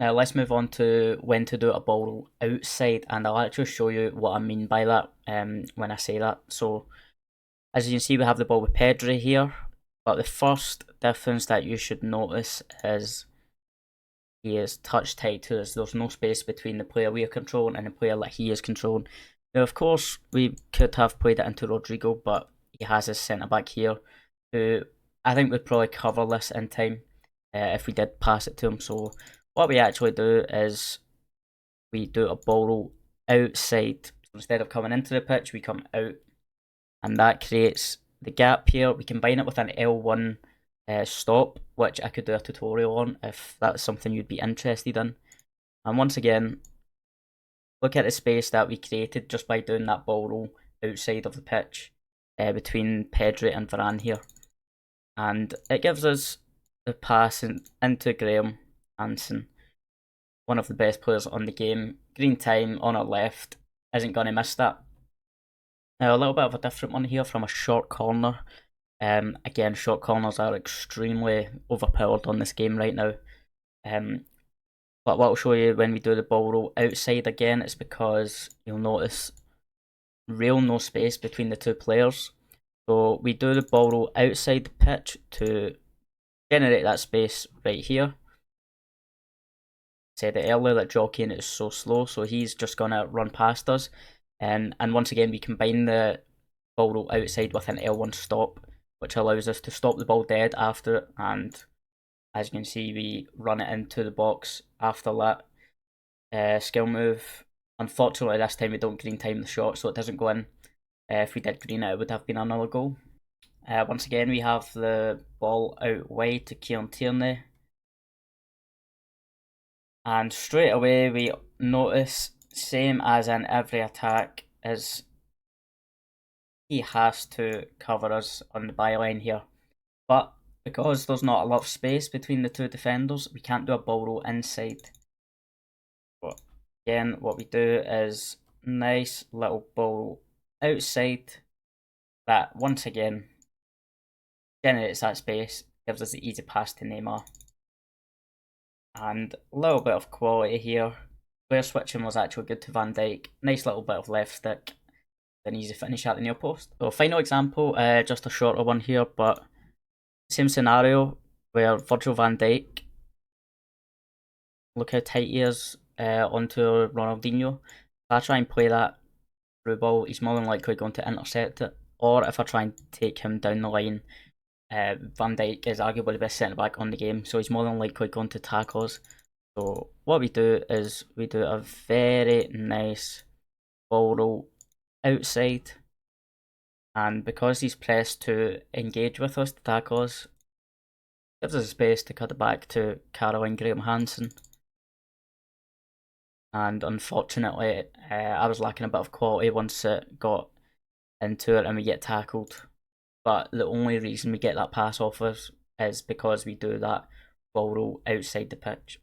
Now let's move on to when to do a ball outside, and I'll actually show you what I mean by that when I say that. So as you can see, we have the ball with Pedri here, but the first difference that you should notice is he is touch tight to us. There's no space between the player we are controlling and the player that he is controlling. Now, of course, we could have played it into Rodrigo, but he has his centre back here, who I think would probably cover this in time if we did pass it to him. So what we actually do is we do a ball roll outside. So instead of coming into the pitch, we come out, and that creates the gap here. We combine it with an L1 stop, which I could do a tutorial on if that's something you'd be interested in. And once again, look at the space that we created just by doing that ball roll outside of the pitch between Pedri and Varane here. And it gives us the pass into Graham Hansen, one of the best players on the game. Green time on our left, isn't going to miss that. Now a little bit of a different one here from a short corner. Again, short corners are extremely overpowered on this game right now. But what I'll show you when we do the ball roll outside again, it's because you'll notice real no space between the two players. So we do the ball roll outside the pitch to generate that space right here. Said it earlier that jockeying is so slow, so he's just gonna run past us. And once again, we combine the ball roll outside with an L1 stop, which allows us to stop the ball dead after it. And as you can see, we run it into the box after that skill move. Unfortunately, this time we don't green time the shot, so it doesn't go in. If we did green it, it would have been another goal. Once again, we have the ball out wide to Kieran Tierney. And straight away, we notice, same as in every attack, is he has to cover us on the byline here. But because there's not a lot of space between the two defenders, we can't do a ball roll inside. But again, what we do is nice little ball roll outside that once again generates that space, gives us the easy pass to Neymar. And a little bit of quality here. Player switching was actually good to Van Dijk. Nice little bit of left stick. An easy finish at the near post. So final example, just a shorter one here, but same scenario where Virgil van Dijk, look how tight he is onto Ronaldinho. If I try and play that through ball, he's more than likely going to intercept it. Or if I try and take him down the line, Van Dijk is arguably the best centre back on the game, so he's more than likely going to tackle us. So what we do is we do a very nice ball roll outside, and because he's pressed to engage with us to tackle us, gives us space to cut it back to Caroline Graham Hansen. And unfortunately, I was lacking a bit of quality once it got into it and we get tackled. But the only reason we get that pass off us is because we do that ball roll outside the pitch.